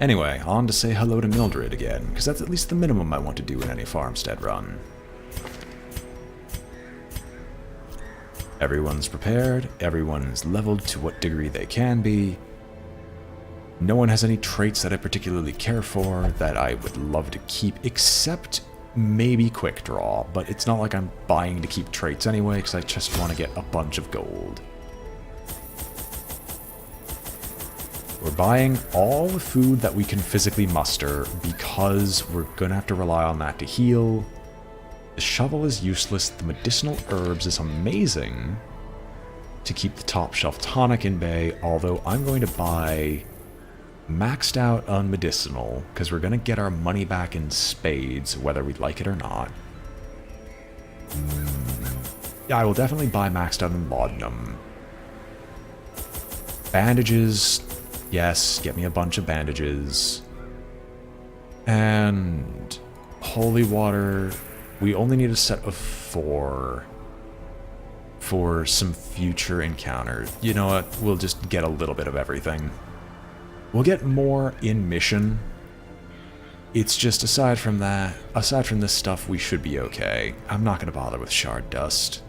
Anyway, on to say hello to Mildred again, because that's at least the minimum I want to do in any farmstead run. Everyone's prepared, everyone's leveled to what degree they can be. No one has any traits that I particularly care for that I would love to keep, except maybe Quick Draw, but it's not like I'm buying to keep traits anyway, because I just want to get a bunch of gold. We're buying all the food that we can physically muster, because we're gonna have to rely on that to heal. The shovel is useless, the medicinal herbs is amazing to keep the top shelf tonic in bay, although I'm going to buy maxed out on medicinal, because we're going to get our money back in spades, whether we like it or not. Yeah, I will definitely buy maxed out in laudanum. Bandages, yes, get me a bunch of bandages. And holy water, we only need a set of 4 for some future encounters. You know what, we'll just get a little bit of everything. We'll get more in mission. It's just aside from this stuff, we should be okay. I'm not going to bother with shard dust.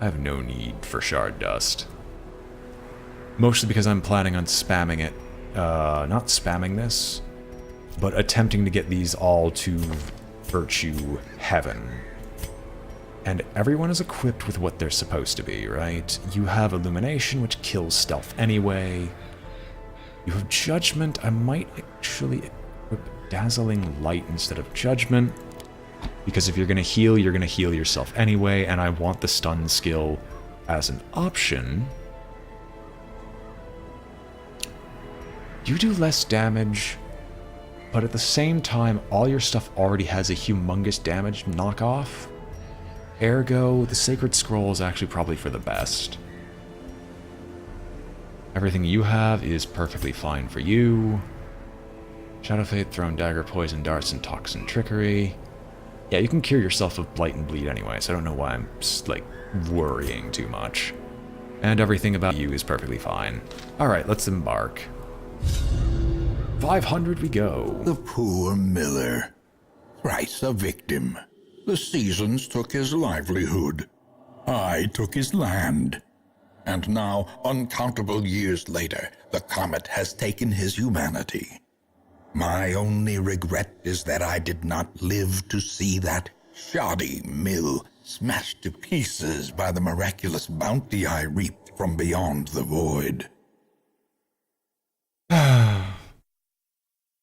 I have no need for shard dust. Mostly because I'm planning on spamming it. Not spamming this, but attempting to get these all to virtue heaven. And everyone is equipped with what they're supposed to be, right? You have illumination, which kills stealth anyway. You have judgment. I might actually equip dazzling light instead of judgment, because if you're going to heal yourself anyway, and I want the stun skill as an option. You do less damage, but at the same time, all your stuff already has a humongous damage knockoff. Ergo, the Sacred Scroll is actually probably for the best. Everything you have is perfectly fine for you. Shadow Fate, Thrown Dagger, Poison Darts, and Toxin Trickery. Yeah, you can cure yourself of Blight and Bleed anyway, so I don't know why I'm, like, worrying too much. And everything about you is perfectly fine. Alright, let's embark. 500 we go. The poor miller. Thrice a victim. The seasons took his livelihood. I took his land. And now, uncountable years later, the comet has taken his humanity. My only regret is that I did not live to see that shoddy mill smashed to pieces by the miraculous bounty I reaped from beyond the void.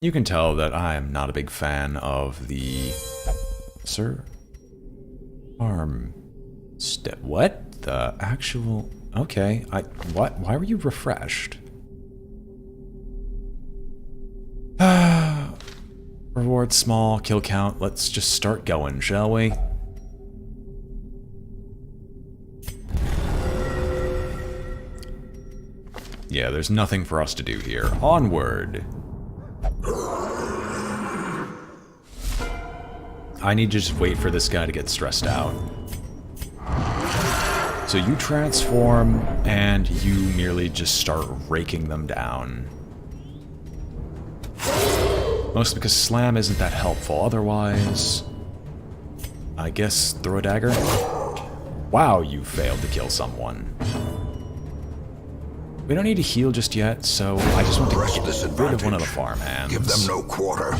You can tell that I am not a big fan of the... Sir? What? The actual... Okay, what? Why were you refreshed? Reward small, kill count. Let's just start going, shall we? Yeah, there's nothing for us to do here. Onward! I need to just wait for this guy to get stressed out. So you transform, and you merely just start raking them down. Mostly because Slam isn't that helpful. Otherwise, I guess throw a dagger? Wow, you failed to kill someone. We don't need to heal just yet, so I just want to get rid of one of the farmhands. Give them no quarter.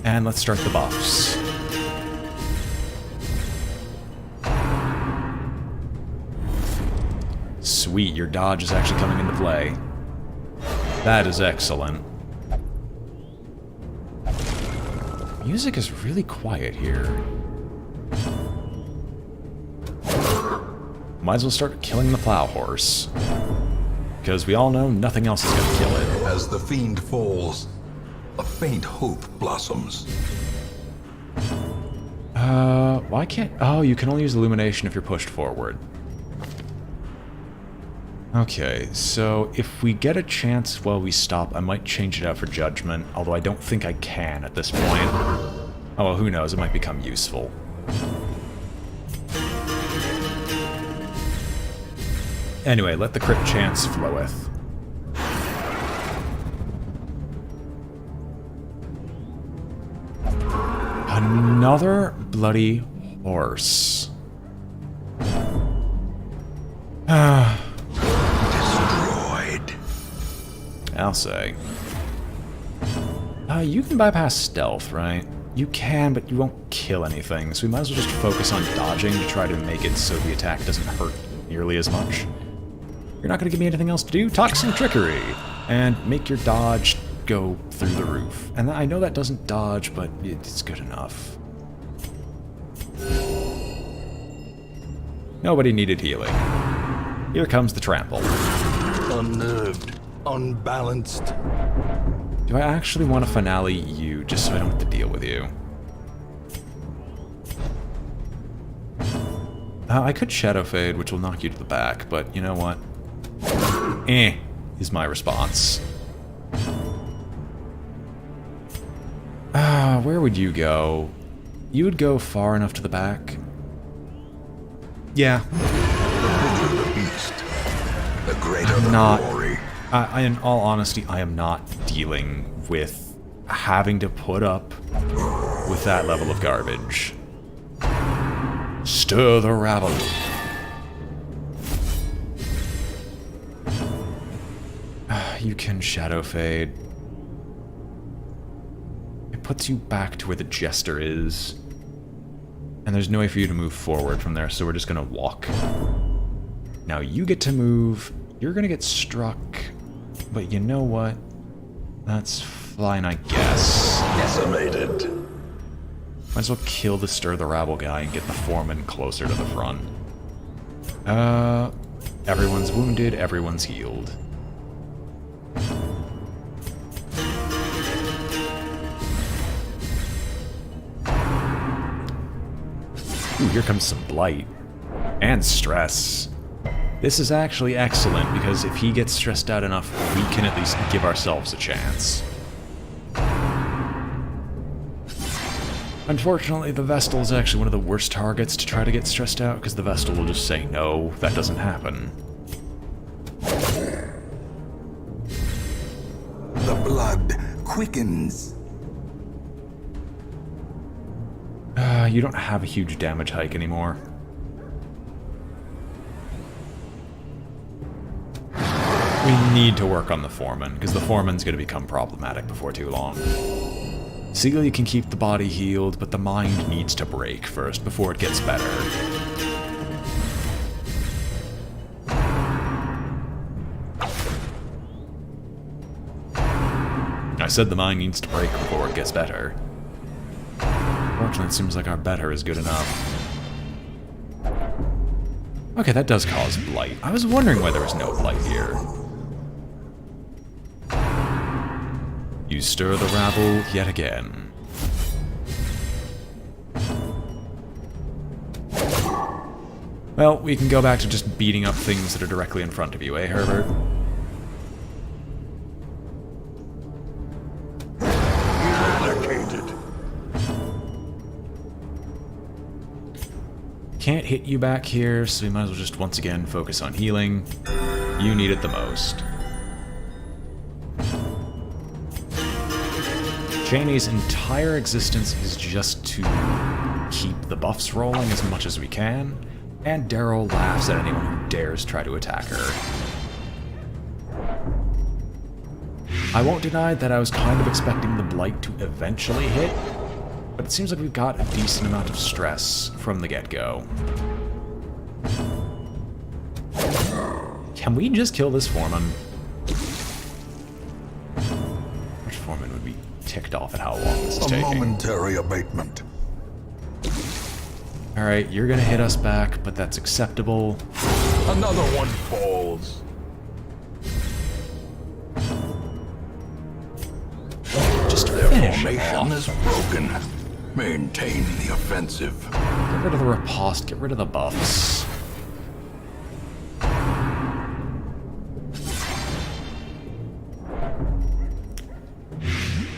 And let's start the buffs. Sweet, your dodge is actually coming into play. That is excellent. Music is really quiet here. Might as well start killing the plow horse. Because we all know nothing else is going to kill it. As the fiend falls, a faint hope blossoms. Why can't... Oh, you can only use illumination if you're pushed forward. Okay, so if we get a chance while we stop, I might change it out for judgment, although I don't think I can at this point. Oh, well, who knows, it might become useful. Anyway, let the crit chance floweth. Another bloody horse. Destroyed. I'll say. You can bypass stealth, right? You can, but you won't kill anything, so we might as well just focus on dodging to try to make it so the attack doesn't hurt nearly as much. You're not going to give me anything else to do? Talk some trickery! And make your dodge go through the roof. And I know that doesn't dodge, but it's good enough. Nobody needed healing. Here comes the trample. Unnerved, unbalanced. Do I actually want to finale you just so I don't have to deal with you? I could Shadow Fade, which will knock you to the back, but you know what? Is my response. Where would you go? You would go far enough to the back? Yeah. The beast. The greater the Not. glory. In all honesty, I am not dealing with having to put up with that level of garbage. Stir the rabble. You can Shadow Fade. It puts you back to where the Jester is. And there's no way for you to move forward from there, so we're just gonna walk. Now you get to move. You're gonna get struck. But you know what? That's fine, I guess. Decimated. Might as well kill the Stir the Rabble guy and get the foreman closer to the front. Everyone's wounded, everyone's healed. Ooh, here comes some blight. And stress. This is actually excellent, because if he gets stressed out enough, we can at least give ourselves a chance. Unfortunately, the Vestal is actually one of the worst targets to try to get stressed out, because the Vestal will just say, no, that doesn't happen. The blood quickens. You don't have a huge damage hike anymore. We need to work on the foreman, because the foreman's going to become problematic before too long. Celia can keep the body healed, but the mind needs to break first before it gets better. I said the mind needs to break before it gets better. Fortunately, it seems like our better is good enough. Okay, that does cause blight. I was wondering why there was no blight here. You stir the rabble yet again. Well, we can go back to just beating up things that are directly in front of you, eh, Herbert? Eradicated. Can't hit you back here, so we might as well just once again focus on healing. You need it the most. Janie's entire existence is just to keep the buffs rolling as much as we can, and Daryl laughs at anyone who dares try to attack her. I won't deny that I was kind of expecting the Blight to eventually hit, but it seems like we've got a decent amount of stress from the get-go. Can we just kill this foreman? Which foreman would be ticked off at how long this is A taking? momentary abatement. Alright, you're gonna hit us back, but that's acceptable. Another one falls. Just Their finish him formation off. is broken. Maintain the offensive. Get rid of the riposte, get rid of the buffs.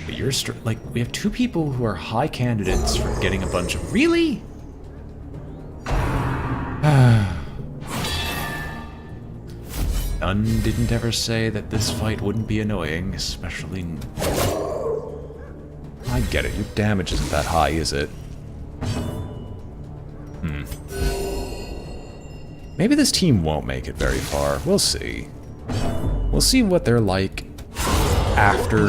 But you're like, we have two people who are high candidates for getting a bunch of... Really? None didn't ever say that this fight wouldn't be annoying, especially... I get it, your damage isn't that high, is it? Maybe this team won't make it very far. We'll see. We'll see what they're like after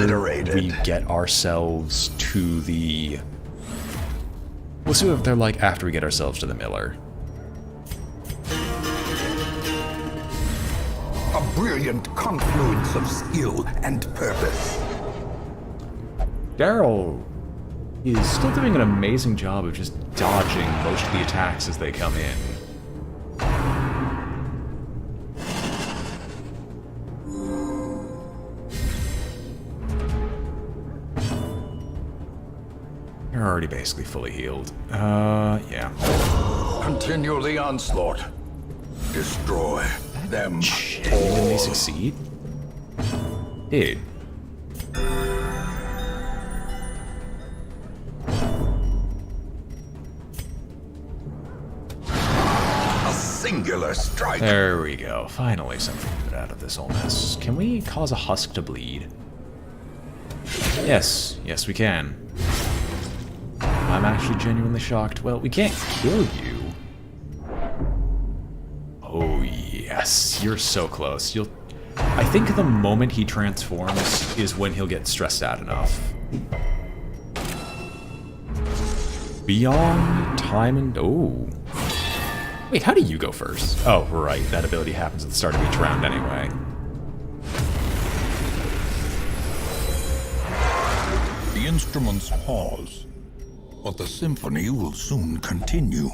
we get ourselves to the... We'll see what they're like after we get ourselves to the Miller. A brilliant confluence of skill and purpose. Daryl is still doing an amazing job of just dodging most of the attacks as they come in. You're already basically fully healed. Yeah. Continue the onslaught. Destroy them Genuinely succeed? Dude. A singular strike. There we go. Finally something good out of this whole mess. Can we cause a husk to bleed? Yes. Yes, we can. I'm actually genuinely shocked. Well, we can't kill you. Oh, yes. You're so close. I think the moment he transforms is when he'll get stressed out enough. Beyond time and... Oh. Wait, how do you go first? Oh, right. That ability happens at the start of each round anyway. The instruments pause, but the symphony will soon continue.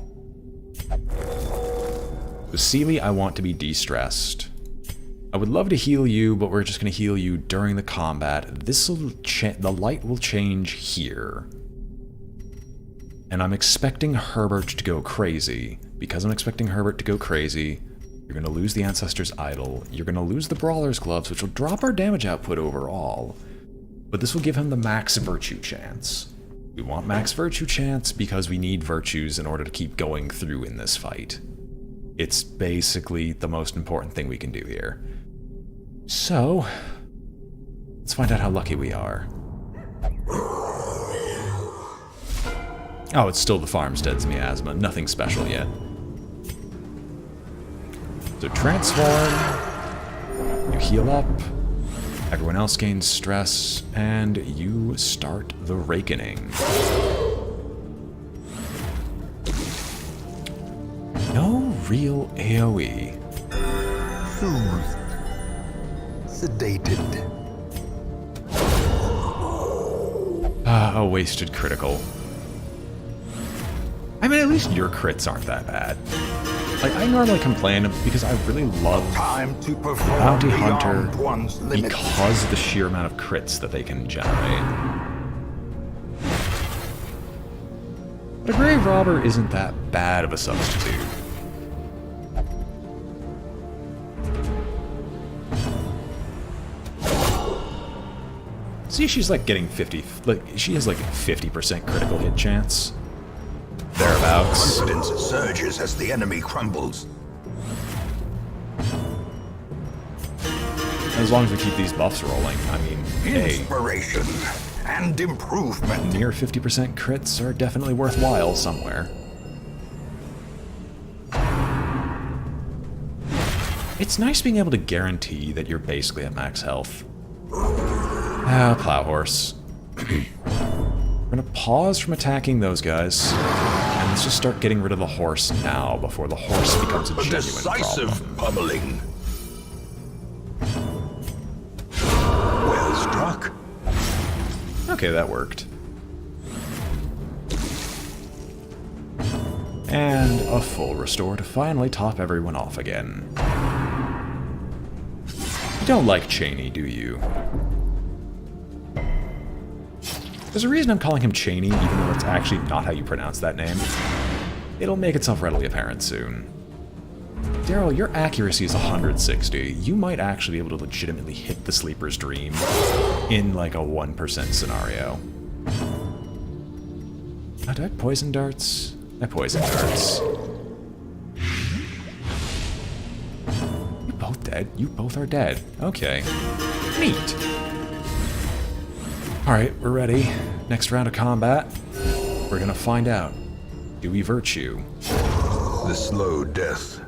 Vasily, I want to be de-stressed. I would love to heal you, but we're just going to heal you during the combat. The light will change here. And I'm expecting Herbert to go crazy. Because I'm expecting Herbert to go crazy, you're going to lose the Ancestor's Idol. You're going to lose the Brawler's Gloves, which will drop our damage output overall. But this will give him the max Virtue chance. We want max Virtue chance because we need Virtues in order to keep going through in this fight. It's basically the most important thing we can do here. So, let's find out how lucky we are. Oh, it's still the Farmstead's miasma. Nothing special yet. So transform. You heal up. Everyone else gains stress. And you start the Rakening. No real AoE. Soothed. Sedated. A wasted critical. I mean, at least your crits aren't that bad. Like, I normally complain because I really love Time to perform Bounty Hunter beyond one's limits. because of the sheer amount of crits that they can generate. But a Grave Robber isn't that bad of a substitute. See, she's like getting 50, like, she has like 50% critical hit chance. Thereabouts. Confidence surges as the enemy crumbles. As long as we keep these buffs rolling, I mean, hey, Inspiration and improvement. near 50% crits are definitely worthwhile somewhere. It's nice being able to guarantee that you're basically at max health. Plow Horse. We're gonna pause from attacking those guys, and let's just start getting rid of the horse now before the horse becomes a genuine Decisive problem. pummeling. Well struck. Okay, that worked. And a full restore to finally top everyone off again. You don't like Cheney, do you? There's a reason I'm calling him Cheney, even though it's actually not how you pronounce that name. It'll make itself readily apparent soon. Daryl, your accuracy is 160. You might actually be able to legitimately hit the Sleeper's Dream in like a 1% scenario. Oh, did I poison darts? I poisoned darts. You both dead? You both are dead. Okay. Neat. Alright, we're ready. Next round of combat. We're gonna find out. Do we Virtue? The slow death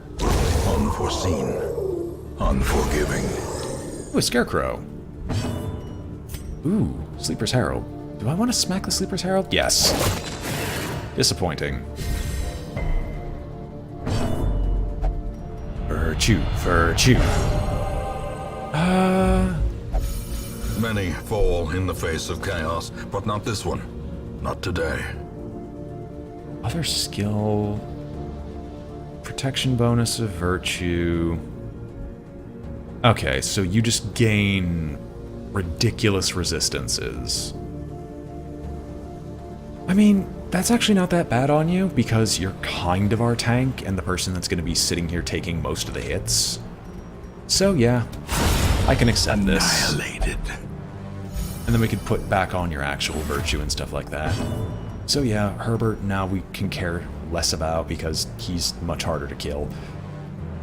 unforeseen, unforgiving. Ooh, a scarecrow. Ooh, Sleeper's Herald. Do I want to smack the Sleeper's Herald? Yes. Disappointing. Virtue, virtue. Many fall in the face of chaos, but not this one. Not today. Other skill. Protection bonus of virtue. Okay, so you just gain ridiculous resistances. I mean, that's actually not that bad on you, because you're kind of our tank and the person that's going to be sitting here taking most of the hits. So yeah, I can accept this. Annihilated. And then we could put back on your actual virtue and stuff like that. So yeah, Herbert now we can care less about because he's much harder to kill.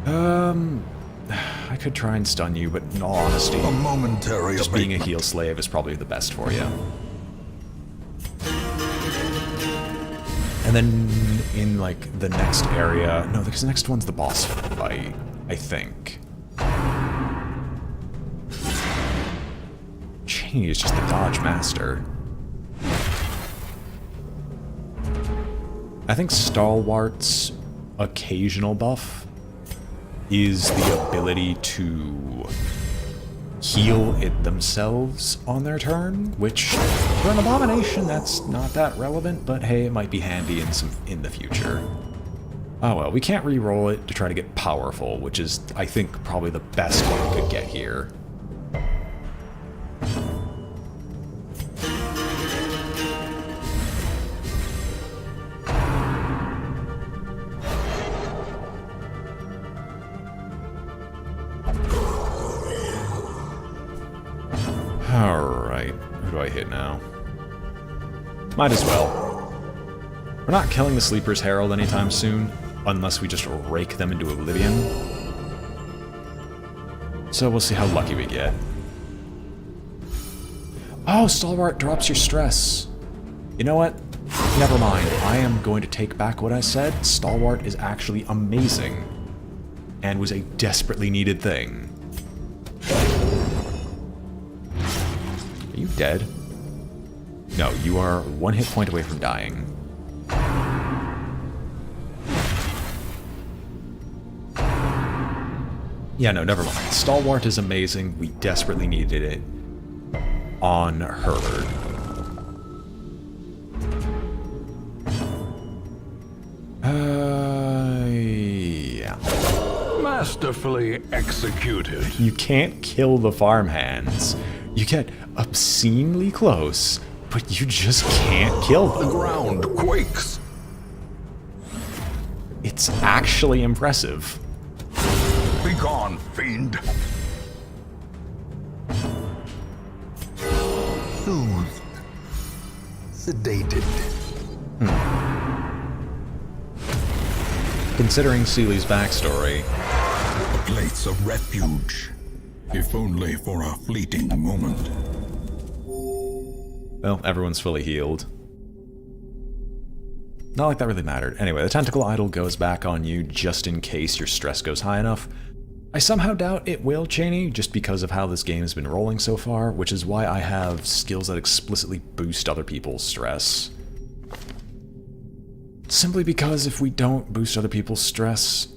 I could try and stun you, but in all honesty, A momentary just being a abatement. heal slave is probably the best for you. And then in like the next area, no, because the next one's the boss fight, I think. Cheney is just the dodge master. I think Stalwart's occasional buff is the ability to heal it themselves on their turn, which for an abomination that's not that relevant, but hey, it might be handy in the future. Oh well, we can't re-roll it to try to get powerful, which is, I think, probably the best one we could get here. Alright, who do I hit now? Might as well. We're not killing the Sleeper's Herald anytime soon, unless we just rake them into oblivion. So we'll see how lucky we get. Oh, Stalwart drops your stress. You know what? Never mind. I am going to take back what I said. Stalwart is actually amazing. And was a desperately needed thing. Are you dead? No, you are 1 hit point away from dying. Yeah, no, never mind. Stalwart is amazing. We desperately needed it on Herbert. Yeah. Masterfully executed. You can't kill the farmhands. You get obscenely close, but you just can't kill The them. ground quakes. It's actually impressive. Begone, fiend. Soothed. Sedated. Considering Seely's backstory, A place of refuge. If only for a fleeting moment. well, everyone's fully healed. Not like that really mattered. Anyway, the Tentacle Idol goes back on you just in case your stress goes high enough. I somehow doubt it will, Cheney, just because of how this game has been rolling so far, which is why I have skills that explicitly boost other people's stress. Simply because if we don't boost other people's stress,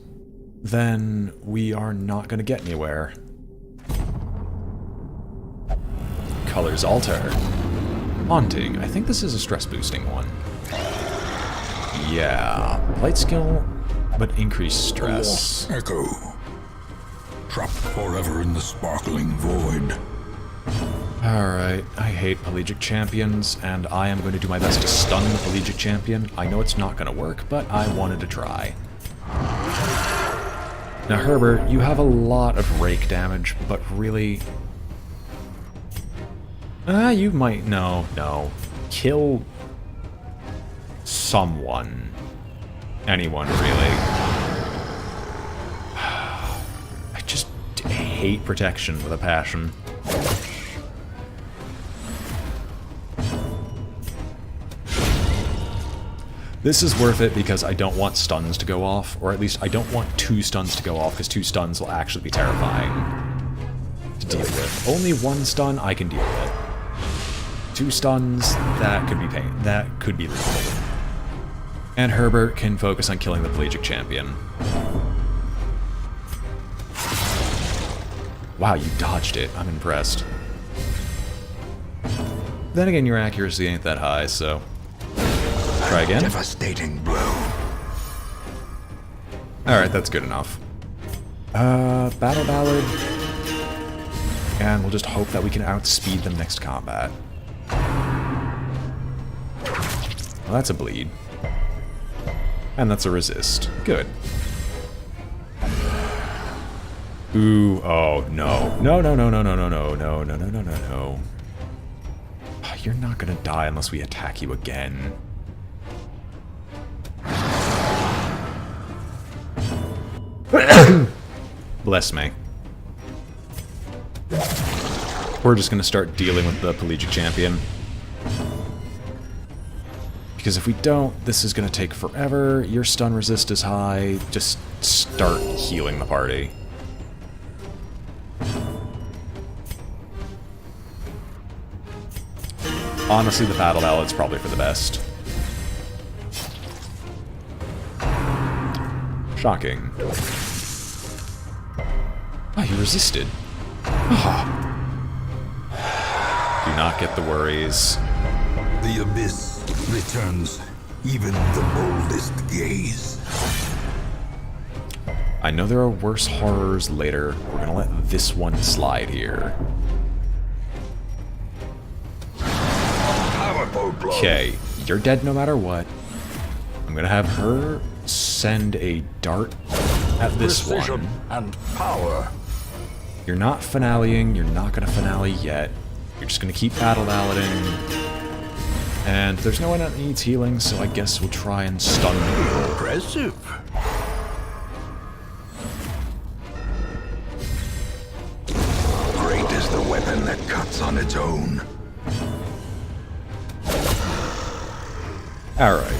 then we are not going to get anywhere. Colors alter. Haunting. I think this is a stress boosting one. Yeah. Light skill, but increased stress. Echo. Trapped forever in the sparkling void. Alright, I hate Pelagic Champions, and I am going to do my best to stun the Pelagic Champion. I know it's not going to work, but I wanted to try. Now, Herbert, you have a lot of rake damage, but really... you might... No. Kill... someone. Anyone, really. I just hate protection with a passion. This is worth it because I don't want stuns to go off, or at least I don't want 2 stuns to go off, because 2 stuns will actually be terrifying to deal with. Only 1 stun I can deal with. 2 stuns, that could be pain. That could be lethal. And Herbert can focus on killing the pelagic champion. Wow, you dodged it. I'm impressed. Then again, your accuracy ain't that high, so... Try again. Devastating blow. Alright, that's good enough. Battle Ballad. And we'll just hope that we can outspeed them next combat. Well, that's a bleed. And that's a resist. Good. Ooh, oh, no. No, no, no, no, no, no, no, no, no, no, no, no, no. You're not gonna die unless we attack you again. Bless me. We're just gonna start dealing with the pelagic champion. Because if we don't, this is gonna take forever. Your stun resist is high. Just start healing the party. Honestly, the battle ballad's probably for the best. Shocking. Oh, you resisted. Do not get the worries. The abyss returns even the boldest gaze. I know there are worse horrors later. We're gonna let this one slide here. Powerful blow. Okay, you're dead no matter what. I'm gonna have her send a dart at this Precision one. and power. You're not finaleing, you're not gonna finale yet. You're just gonna keep battle ballading. And there's no one that needs healing, so I guess we'll try and stun you. Impressive. Great is the weapon that cuts on its own. Alright.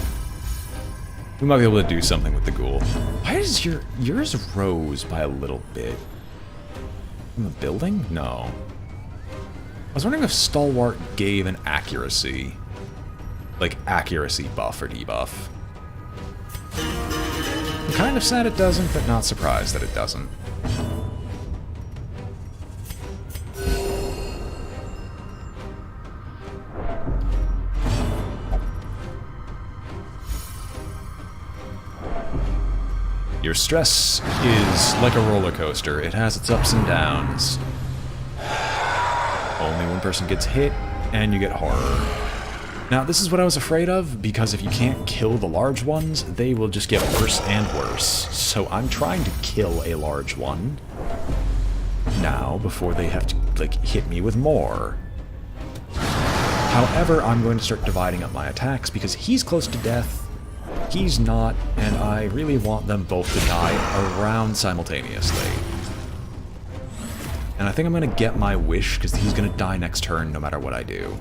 We might be able to do something with the ghoul. Why does yours rose by a little bit? From the building? No. I was wondering if Stalwart gave an accuracy. Like, accuracy buff or debuff. I'm kind of sad it doesn't, but not surprised that it doesn't. Your stress is like a roller coaster. It has its ups and downs. Only one person gets hit, and you get horror. Now, this is what I was afraid of, because if you can't kill the large ones, they will just get worse and worse. So I'm trying to kill a large one now, before they have to, like, hit me with more. However, I'm going to start dividing up my attacks, because he's close to death, he's not, and I really want them both to die around simultaneously. And I think I'm going to get my wish, because he's going to die next turn no matter what I do.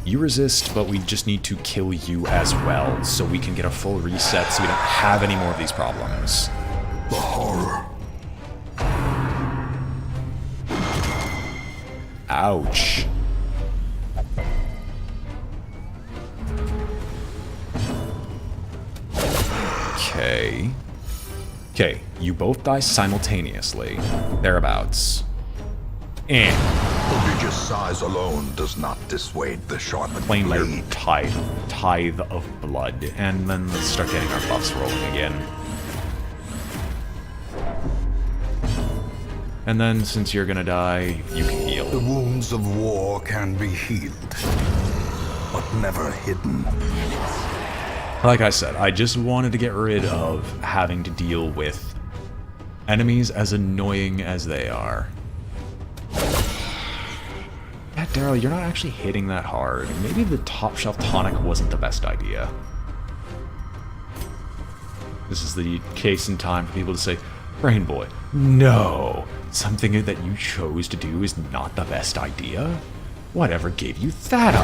You resist, but we just need to kill you as well, so we can get a full reset so we don't have any more of these problems. The horror. Ouch. Okay. Okay, you both die simultaneously. Thereabouts. Prodigious size alone does not dissuade the sharpened Claim your blade. tithe of blood, and then let's start getting our buffs rolling again. And then, since you're gonna die, you can The heal. wounds of war can be healed, but never hidden. Like I said, I just wanted to get rid of having to deal with enemies as annoying as they are. Yeah, Daryl, you're not actually hitting that hard. Maybe the top shelf tonic wasn't the best idea. This is the case in time for people to say, BrainBoy, no! Something that you chose to do is not the best idea? Whatever gave you that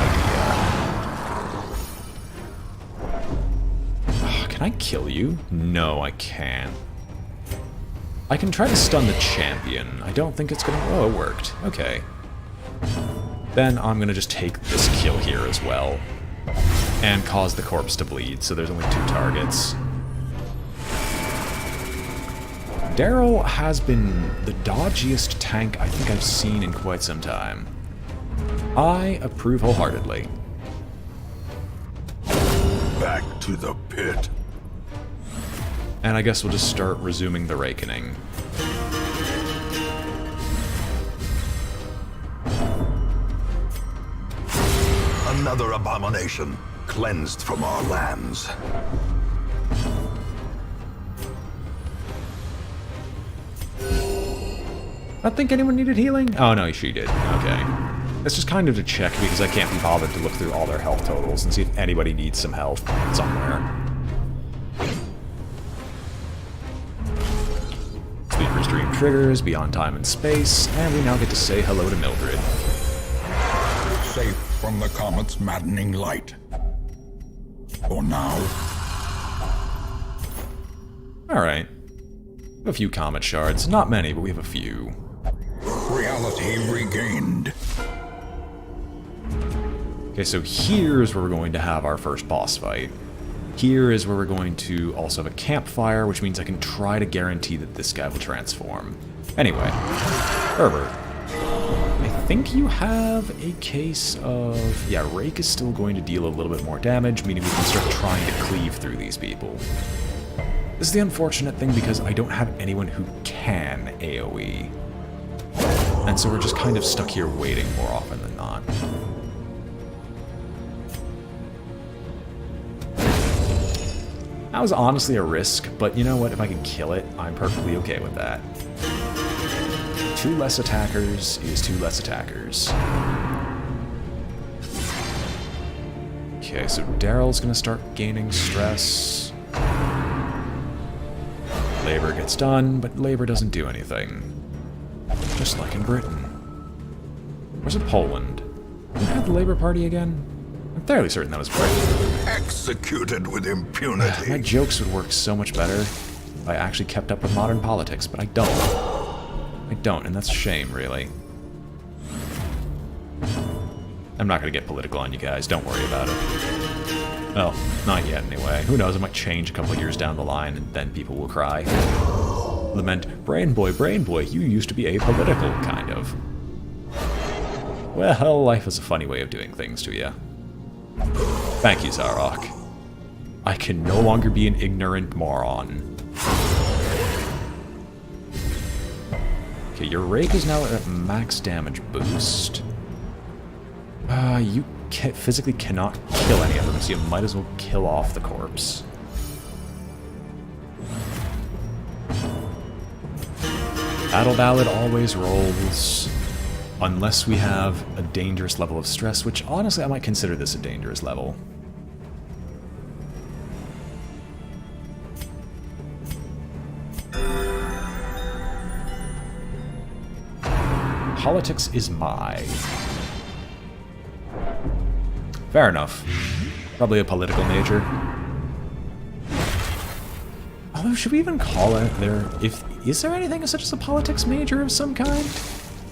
idea? Can I kill you? No, I can't. I can try to stun the champion. I don't think it's gonna... Oh, it worked. Okay. Then I'm gonna just take this kill here as well. And cause the corpse to bleed, so there's only 2 targets. Daryl has been the dodgiest tank I think I've seen in quite some time. I approve wholeheartedly. Back to the pit. And I guess we'll just start resuming the Rakening. Another abomination, cleansed from our lands. I think anyone needed healing? Oh no, she did. Okay. That's just kind of to check because I can't be bothered to look through all their health totals and see if anybody needs some health somewhere. Speed restream triggers beyond time and space, and we now get to say hello to Mildred. Safe from the comet's maddening light. For now. Alright. A few comet shards. Not many, but we have a few. Reality regained. Okay, so here's where we're going to have our first boss fight. Here is where we're going to also have a campfire, which means I can try to guarantee that this guy will transform. Anyway, Herbert. I think you have a case of... Yeah, Rake is still going to deal a little bit more damage, meaning we can start trying to cleave through these people. This is the unfortunate thing because I don't have anyone who can AoE. And so we're just kind of stuck here waiting more often than not. That was honestly a risk, but you know what? If I can kill it, I'm perfectly okay with that. 2 less attackers is 2 less attackers. Okay, so Daryl's gonna start gaining stress. Labor gets done, but labor doesn't do anything. Just like in Britain. Where's it Poland? Did I have the Labour Party again? I'm fairly certain that was Britain. Executed with impunity. My jokes would work so much better if I actually kept up with modern politics, but I don't. I don't, and that's a shame, really. I'm not going to get political on you guys, don't worry about it. Well, not yet anyway. Who knows, it might change a couple years down the line, and then people will cry. Lament, BrainBoy, you used to be apolitical, kind of. Well, life is a funny way of doing things to you. Thank you, Zarok. I can no longer be an ignorant moron. Okay, your Rake is now at max damage boost. You physically cannot kill any of them, so you might as well kill off the corpse. Battle Ballad always rolls. Unless we have a dangerous level of stress, which honestly I might consider this a dangerous level. Politics is my. Fair enough. Probably a political major. Although, should we even call it there? Is there anything such as a politics major of some kind?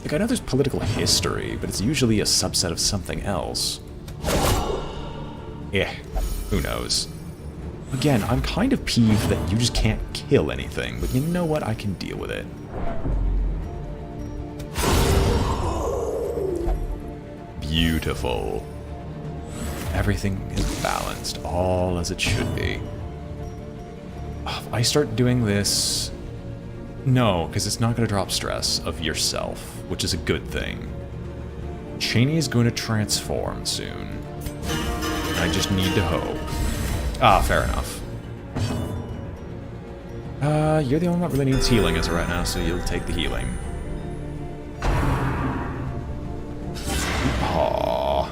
Like, I know there's political history, but it's usually a subset of something else. Yeah, who knows. Again, I'm kind of peeved that you just can't kill anything, but you know what? I can deal with it. Beautiful. Everything is balanced, all as it should be. If I start doing this... No, because it's not going to drop stress of yourself, which is a good thing. Cheney is going to transform soon. I just need to hope. Ah, fair enough. You're the only one that really needs healing as of right now, so you'll take the healing. Aww.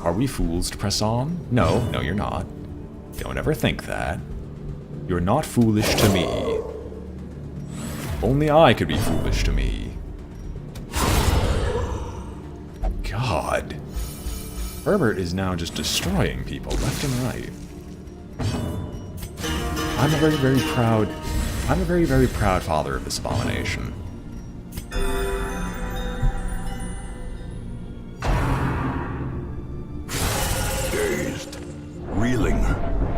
Are we fools to press on? No, no you're not. Don't ever think that. You're not foolish to me. Only I could be foolish to me. God. Herbert is now just destroying people left and right. I'm a very, very proud father of this abomination. Dazed, reeling,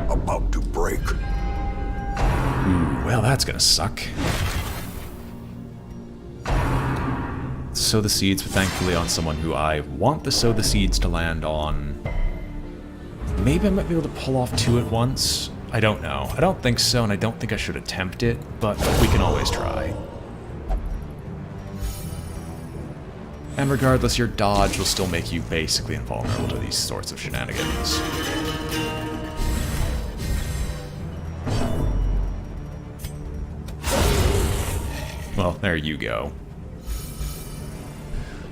about to break. Ooh, well, that's gonna suck. Sow the seeds, but thankfully on someone who I want to sow the seeds to land on. Maybe I might be able to pull off 2 at once. I don't know. I don't think so, and I don't think I should attempt it, but we can always try. And regardless, your dodge will still make you basically invulnerable to these sorts of shenanigans. Well, there you go.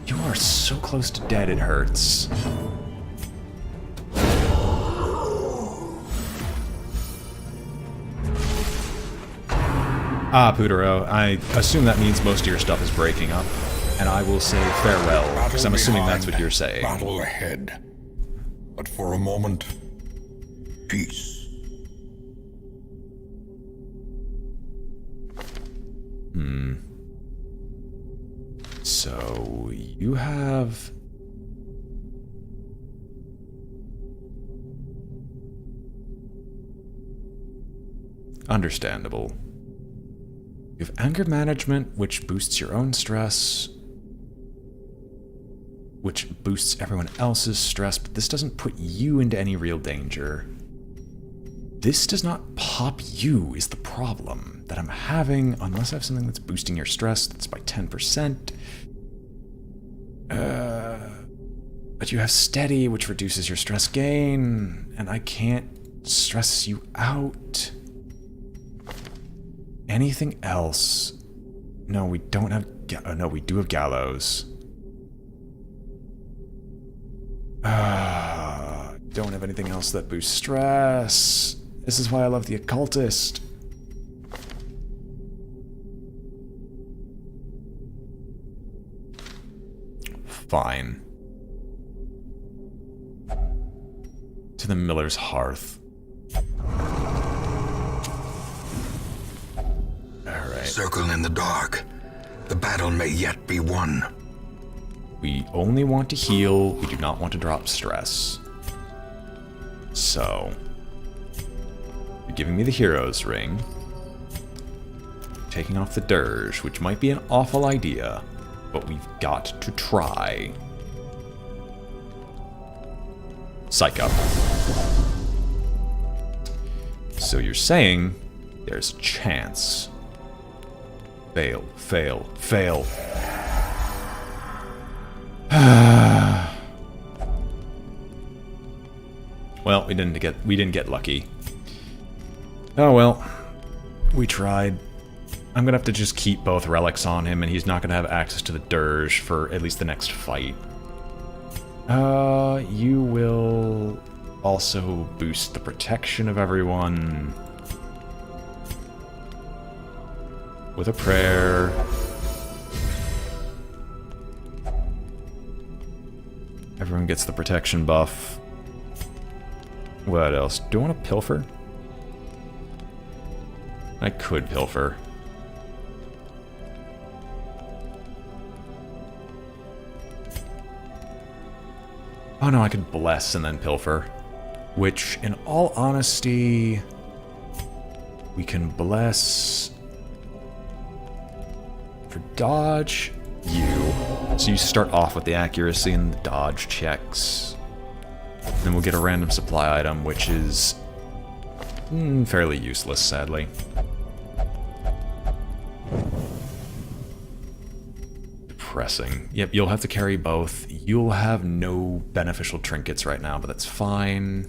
You are so close to dead, it hurts. Ah, Putero, I assume that means most of your stuff is breaking up, and I will say farewell, because I'm assuming that's what you're saying. Battle ahead. But for a moment, peace. So, you have... Understandable. You have anger management, which boosts your own stress, which boosts everyone else's stress, but this doesn't put you into any real danger. This does not pop you is the problem that I'm having, unless I have something that's boosting your stress, that's by 10%. But you have steady, which reduces your stress gain, and I can't stress you out. Anything else? No, we don't have... no, we do have gallows. Don't have anything else that boosts stress. This is why I love the occultist. Fine. To the miller's hearth. Alright. Circle in the dark. The battle may yet be won. We only want to heal, we do not want to drop stress. So, you're giving me the hero's ring. Taking off the dirge, which might be an awful idea, but we've got to try. Psych up. So you're saying there's a chance. Fail, fail, fail. Well, we didn't get lucky. Oh well. We tried. I'm gonna have to just keep both relics on him, and he's not gonna have access to the dirge for at least the next fight. You will also boost the protection of everyone with a prayer. Everyone gets the protection buff. What else? Do I want to pilfer? I could pilfer. Oh no, I could bless and then pilfer. Which, in all honesty, we can bless for dodge you. So you start off with the accuracy and the dodge checks. Then we'll get a random supply item, which is fairly useless, sadly. Depressing. Yep, you'll have to carry both. You'll have no beneficial trinkets right now, but that's fine.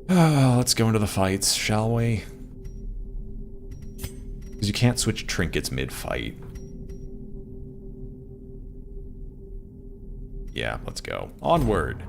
Let's go into the fights, shall we? Because you can't switch trinkets mid-fight. Yeah, let's go. Onward!